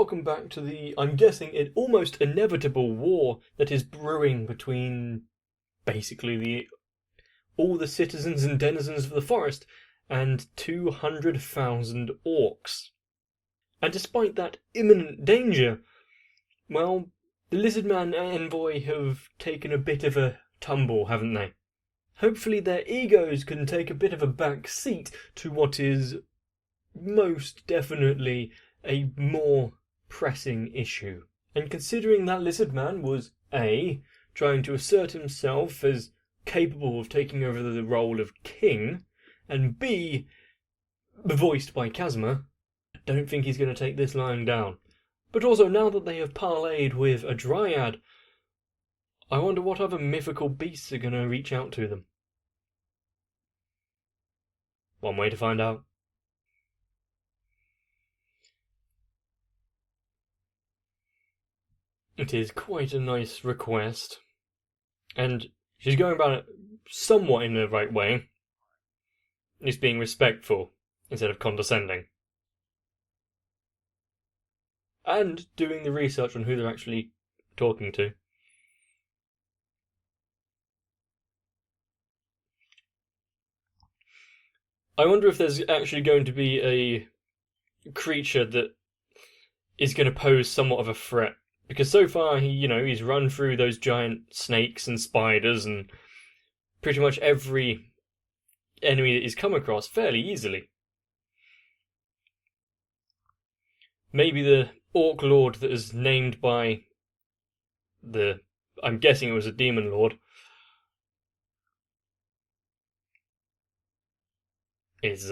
welcome back to the, I'm guessing, almost inevitable war that is brewing between basically all the citizens and denizens of the forest and 200,000 orcs. And despite that imminent danger, well, the Lizardman envoy have taken a bit of a tumble, haven't they? Hopefully their egos can take a bit of a back seat to what is most definitely a more pressing issue. And considering that Lizardman was A, trying to assert himself as capable of taking over the role of king, and B, voiced by Kazuma, I don't think he's going to take this lying down. But also, now that they have parlayed with a dryad, I wonder what other mythical beasts are going to reach out to them. One way to find out. It is quite a nice request, and she's going about it somewhat in the right way. It's being respectful instead of condescending. And doing the research on who they're actually talking to. I wonder if there's actually going to be a creature that is going to pose somewhat of a threat. Because so far, he's run through those giant snakes and spiders and pretty much every enemy that he's come across fairly easily. Maybe the Orc Lord that is named by I'm guessing it was a Demon Lord, is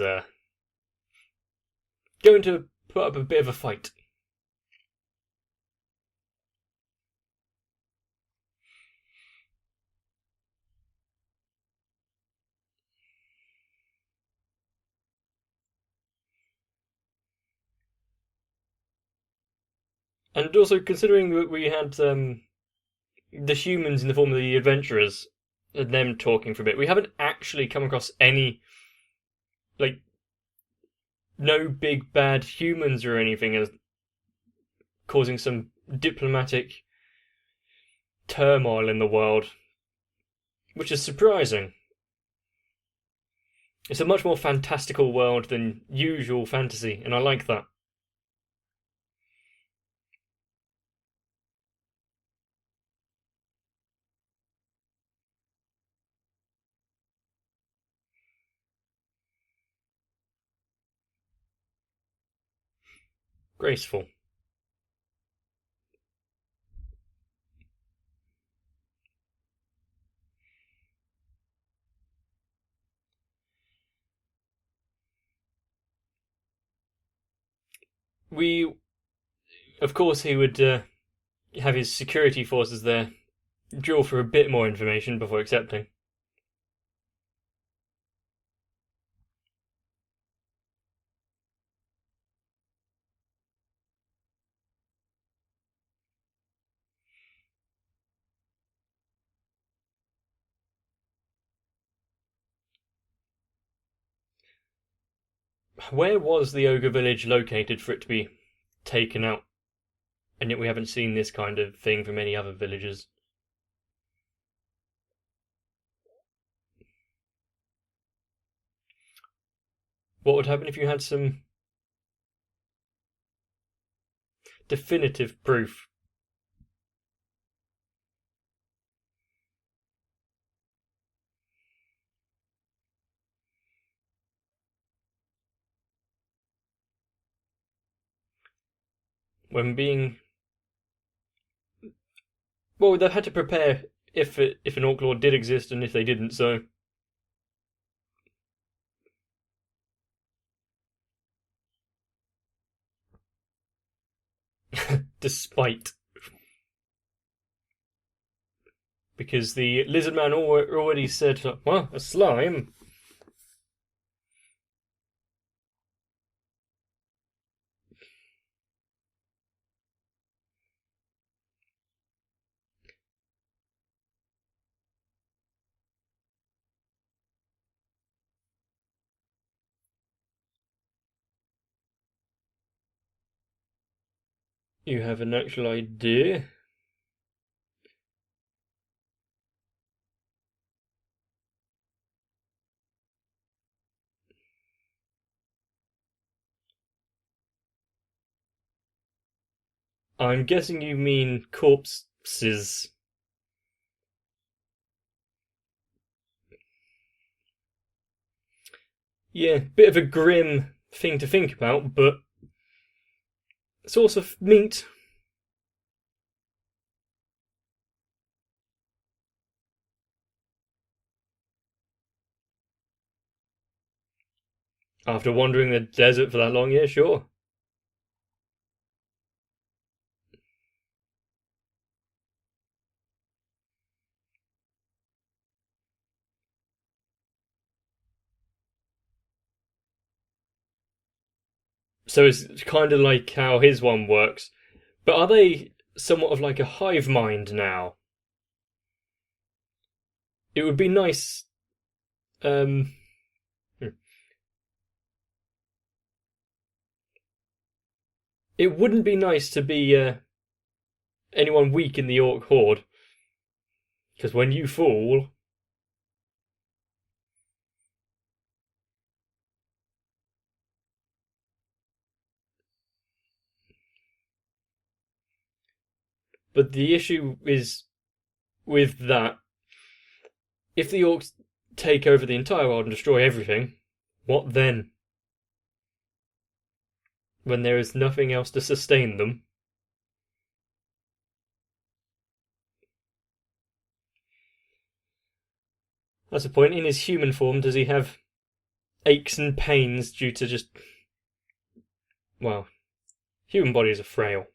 going to put up a bit of a fight. And also, considering that we had the humans in the form of the adventurers, and them talking for a bit, we haven't actually come across any, no big bad humans or anything as causing some diplomatic turmoil in the world, which is surprising. It's a much more fantastical world than usual fantasy, and I like that. Graceful. Of course, he would have his security forces there draw for a bit more information before accepting. Where was the ogre village located for it to be taken out? And yet we haven't seen this kind of thing from any other villages. What would happen if you had some definitive proof? When being... Well, they had to prepare if an Orc Lord did exist and if they didn't, so... Despite. Because the Lizardman already said, well, a slime. You have an actual idea? I'm guessing you mean corpses. Yeah, bit of a grim thing to think about, but source of meat. After wandering the desert for that long, yeah, sure. So it's kind of like how his one works. But are they somewhat of like a hive mind now? It would be nice. Um, it wouldn't be nice to be anyone weak in the orc horde, because when you fall, but the issue is with that. If the orcs take over the entire world and destroy everything, what then? When there is nothing else to sustain them. That's the point. In his human form, does he have aches and pains due to just. Well, human bodies are frail.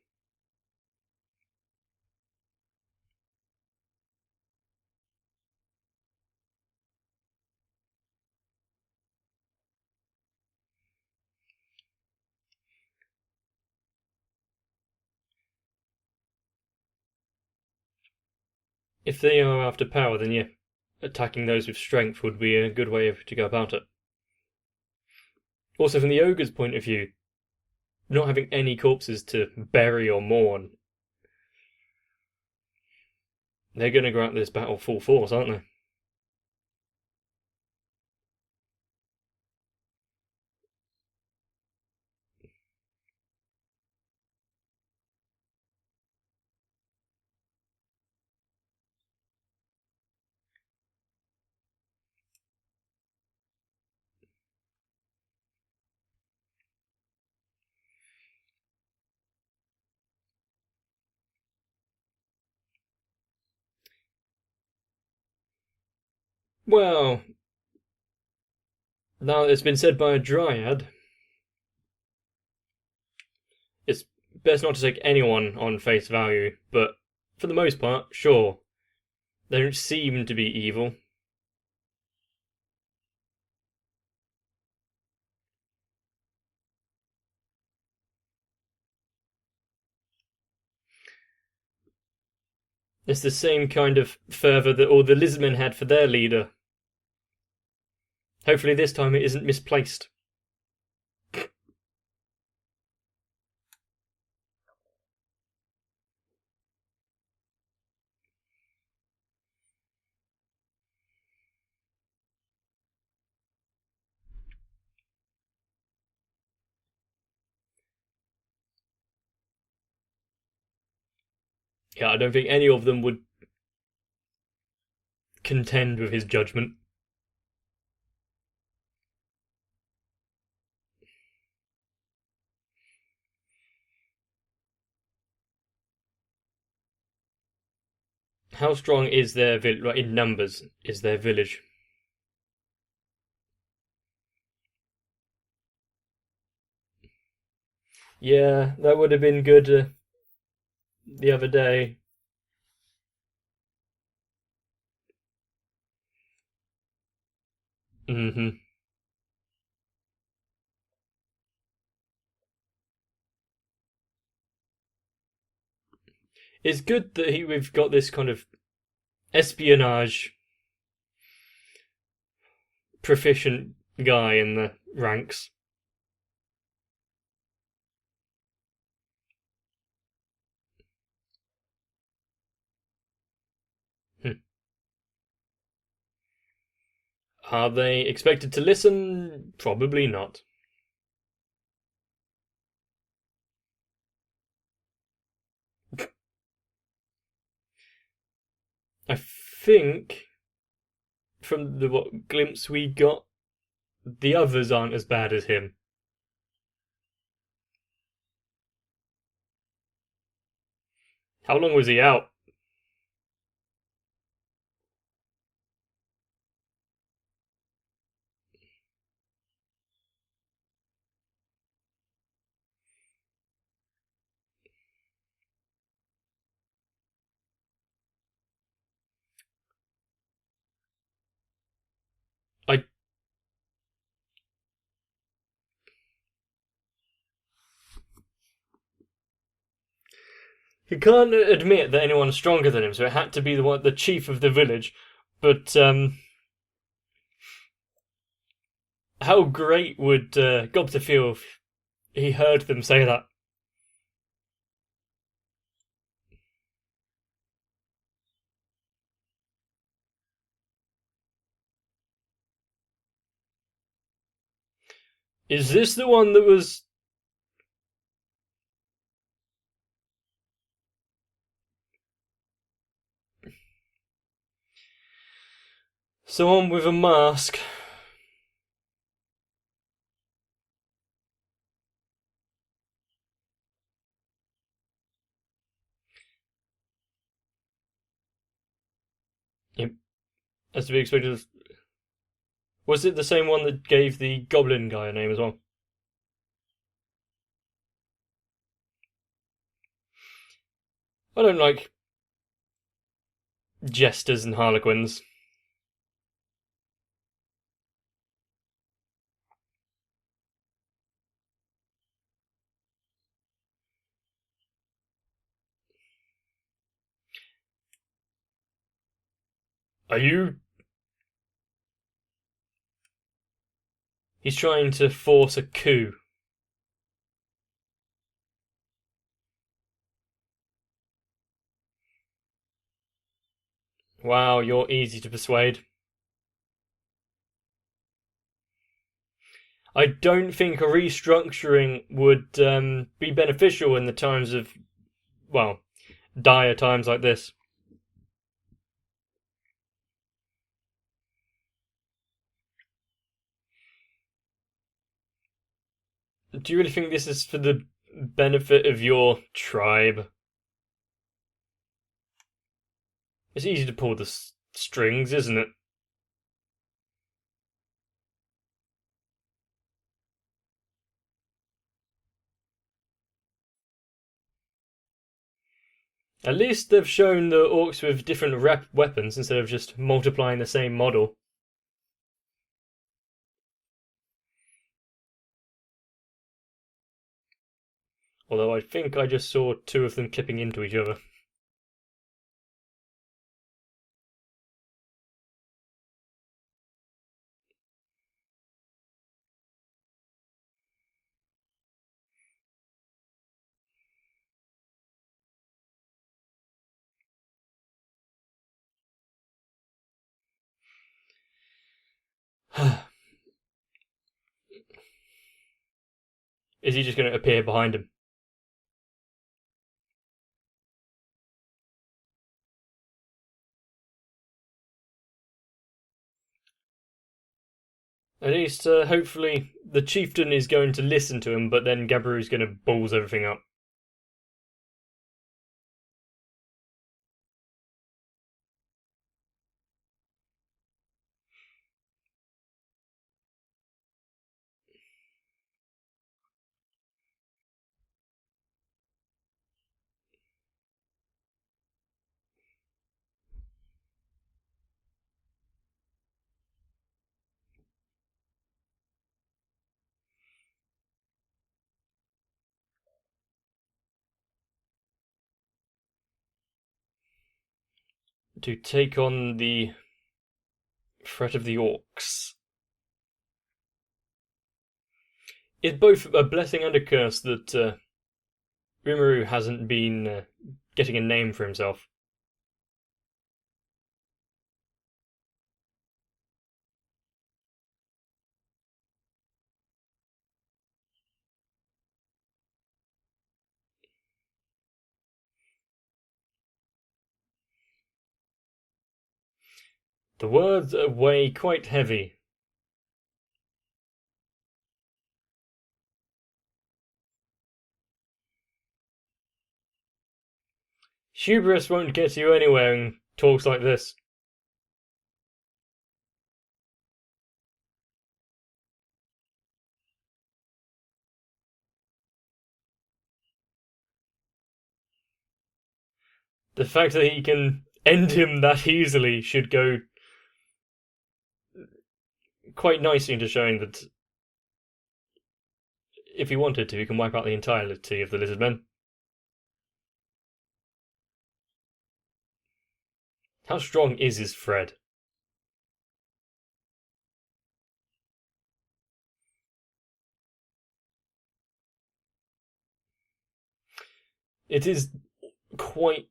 If they are after power, then yeah, attacking those with strength would be a good way to go about it. Also, from the ogre's point of view, not having any corpses to bury or mourn, they're going to go out this battle full force, aren't they? Well, now it's been said by a dryad, it's best not to take anyone on face value, but for the most part, sure. They don't seem to be evil. It's the same kind of fervour that all the lizardmen had for their leader. Hopefully this time it isn't misplaced. Yeah, I don't think any of them would contend with his judgment. How strong is their in numbers? Is their village? Yeah, that would have been good the other day. Hmm. It's good that we've got this kind of espionage proficient guy in the ranks. Are they expected to listen? Probably not. I think, from the what glimpse we got, the others aren't as bad as him. How long was he out? I He can't admit that anyone's stronger than him, so it had to be the chief of the village. But how great would Gobster feel if he heard them say that? Is this the one that was? Someone with a mask? Yep, as to be expected. Was it the same one that gave the goblin guy a name as well? I don't like jesters and harlequins. Are you? He's trying to force a coup. Wow, you're easy to persuade. I don't think a restructuring would be beneficial in the times of, well, dire times like this. Do you really think this is for the benefit of your tribe? It's easy to pull the strings, isn't it? At least they've shown the orcs with different weapons instead of just multiplying the same model. Although I think I just saw two of them clipping into each other. Is he just going to appear behind him? At least, hopefully, the chieftain is going to listen to him, but then Gabaru's going to balls everything up. To take on the threat of the orcs. It's both a blessing and a curse that Rimuru hasn't been getting a name for himself. The words weigh quite heavy. Hubris won't get you anywhere in talks like this. The fact that he can end him that easily should go quite nicely into showing that if he wanted to, he can wipe out the entirety of the lizard men. How strong is his Fred? It is quite.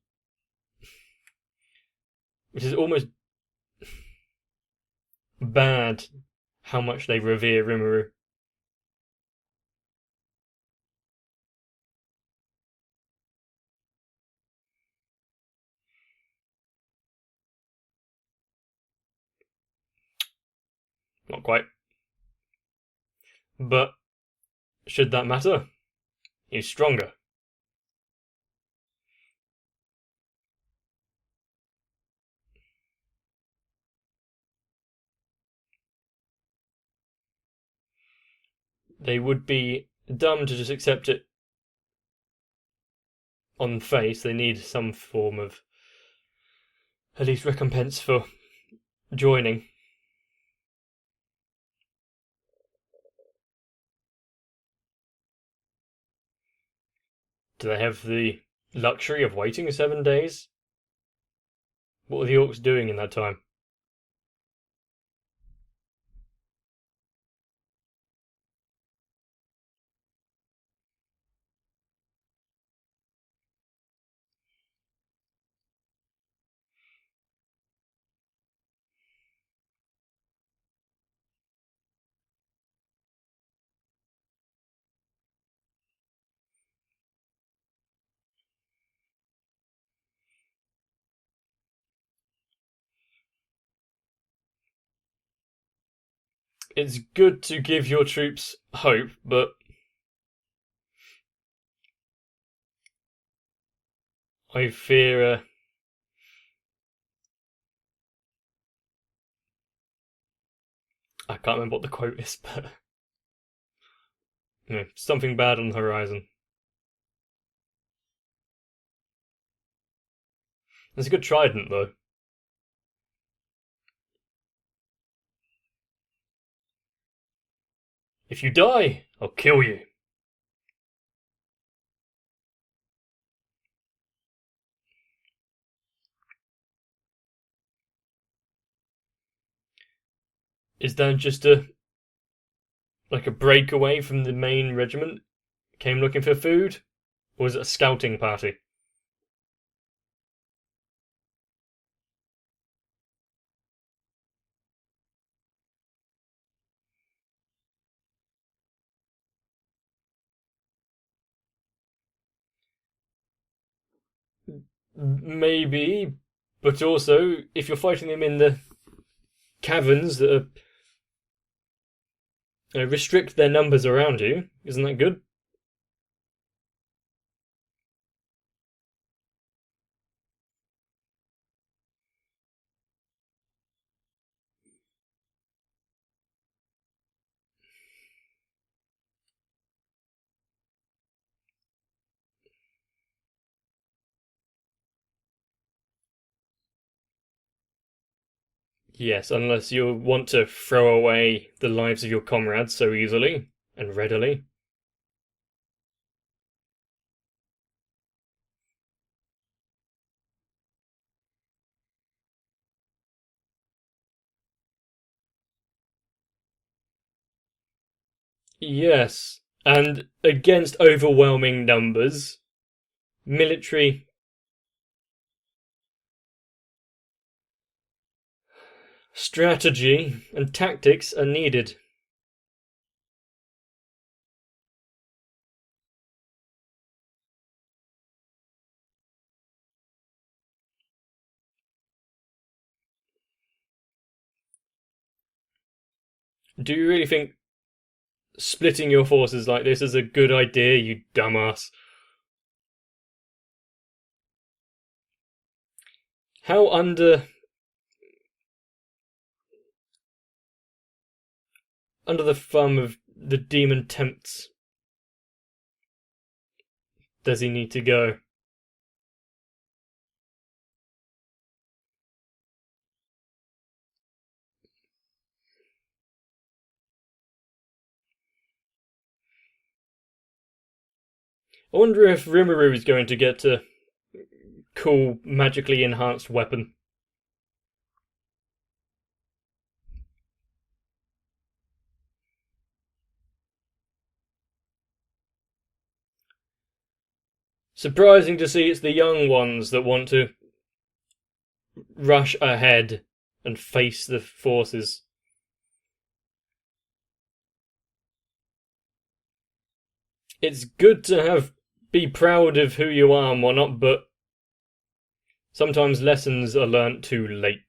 It is almost bad how much they revere Rimuru. Not quite. But should that matter? He's stronger. They would be dumb to just accept it on face. They need some form of at least recompense for joining. Do they have the luxury of waiting 7 days? What were the orcs doing in that time? It's good to give your troops hope, but I fear I can't remember what the quote is, but something bad on the horizon. There's a good trident, though. If you die, I'll kill you. Is that just a breakaway from the main regiment? Came looking for food? Or was it a scouting party? Maybe, but also, if you're fighting them in the caverns that restrict their numbers around you, isn't that good? Yes, unless you want to throw away the lives of your comrades so easily and readily. Yes, and against overwhelming numbers, military strategy and tactics are needed. Do you really think splitting your forces like this is a good idea, you dumbass? How under the thumb of the demon tempts does he need to go? I wonder if Rimuru is going to get a cool, magically enhanced weapon. Surprising to see it's the young ones that want to rush ahead and face the forces. It's good to be proud of who you are and whatnot, but sometimes lessons are learnt too late.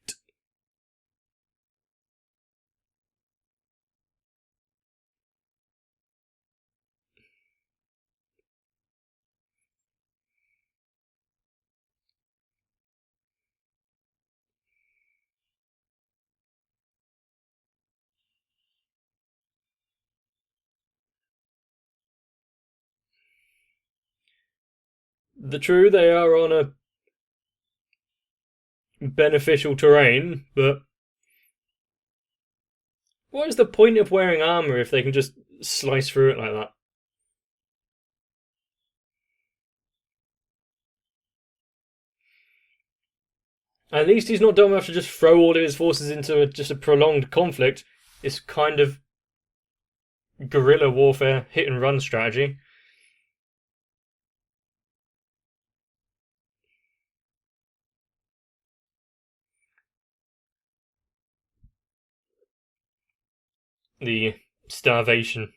The true, they are on a beneficial terrain, but what is the point of wearing armour if they can just slice through it like that? At least he's not dumb enough to just throw all of his forces into just a prolonged conflict. It's kind of guerrilla warfare, hit and run strategy. The starvation.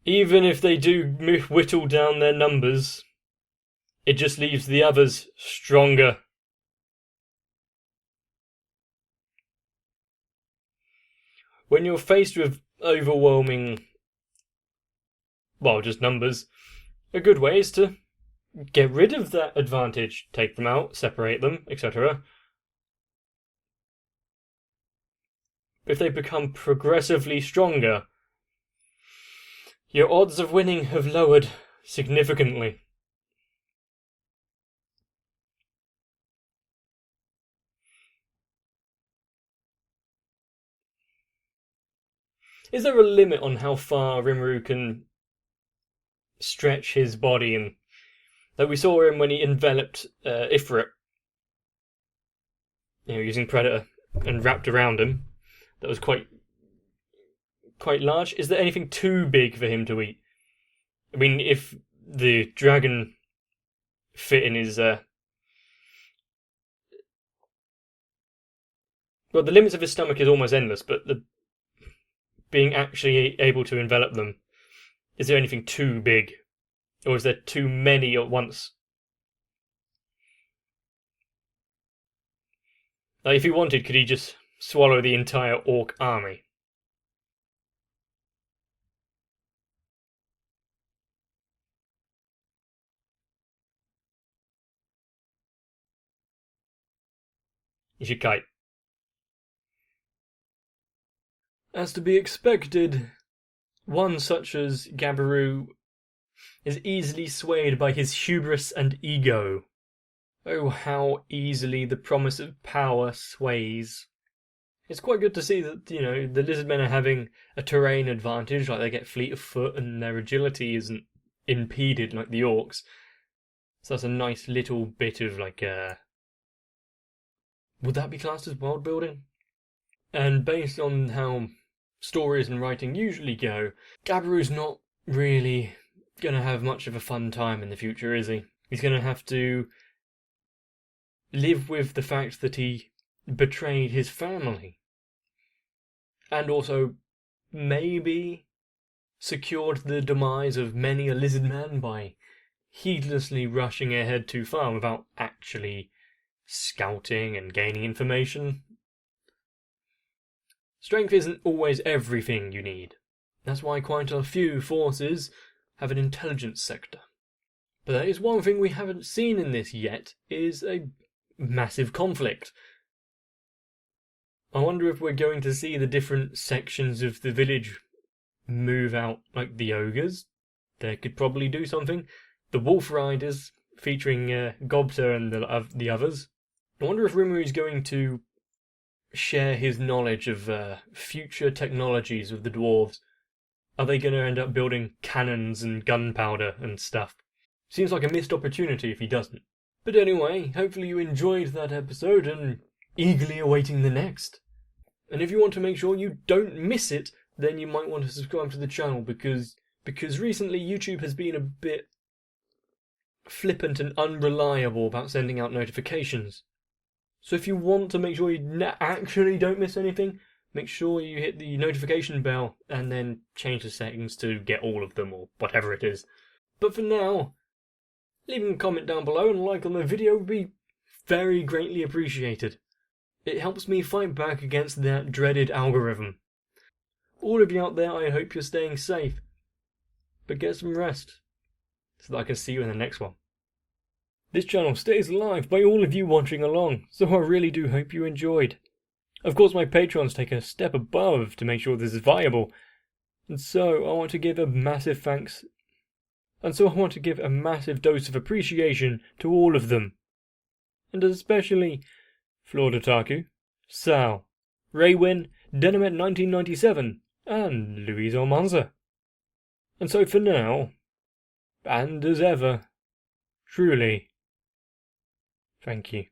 Even if they do whittle down their numbers, it just leaves the others stronger. When you're faced with overwhelming, well, just numbers, a good way is to get rid of that advantage. Take them out, separate them, etc. If they become progressively stronger, your odds of winning have lowered significantly. Is there a limit on how far Rimuru can stretch his body? And like we saw him when he enveloped Ifrit, using Predator and wrapped around him. That was quite large. Is there anything too big for him to eat? I mean, if the dragon fit in his well, the limits of his stomach is almost endless, but being actually able to envelop them, is there anything too big? Or is there too many at once? Like, if he wanted, could he just swallow the entire orc army? He should kite. As to be expected, one such as Gabiru is easily swayed by his hubris and ego. Oh, how easily the promise of power sways. It's quite good to see that, the lizardmen are having a terrain advantage, like they get fleet of foot and their agility isn't impeded like the orcs. So that's a nice little bit of would that be classed as world building? And based on how stories and writing usually go, Gabiru's not really going to have much of a fun time in the future, is he? He's going to have to live with the fact that he betrayed his family. And also maybe secured the demise of many a lizard man by heedlessly rushing ahead too far without actually scouting and gaining information. Strength isn't always everything you need. That's why quite a few forces have an intelligence sector. But there is one thing we haven't seen in this yet, is a massive conflict. I wonder if we're going to see the different sections of the village move out, like the ogres. They could probably do something. The wolf riders, featuring Gobta and the others. I wonder if Rimuru is going to share his knowledge of future technologies with the dwarves. Are they going to end up building cannons and gunpowder and stuff? Seems like a missed opportunity if he doesn't. But anyway, hopefully you enjoyed that episode and eagerly awaiting the next. And if you want to make sure you don't miss it, then you might want to subscribe to the channel because recently YouTube has been a bit flippant and unreliable about sending out notifications. So if you want to make sure you actually don't miss anything, make sure you hit the notification bell and then change the settings to get all of them or whatever it is. But for now, leaving a comment down below and a like on the video would be very greatly appreciated. It helps me fight back against that dreaded algorithm. All of you out there, I hope you're staying safe. But get some rest, so that I can see you in the next one. This channel stays alive by all of you watching along, so I really do hope you enjoyed. Of course, my patrons take a step above to make sure this is viable, and so I want to give a massive thanks. And so I want to give a massive dose of appreciation to all of them. And especially Flordotaku, Sal, Raywin, Denamet1997, and Louise Almanza. And so for now, and as ever, truly, thank you.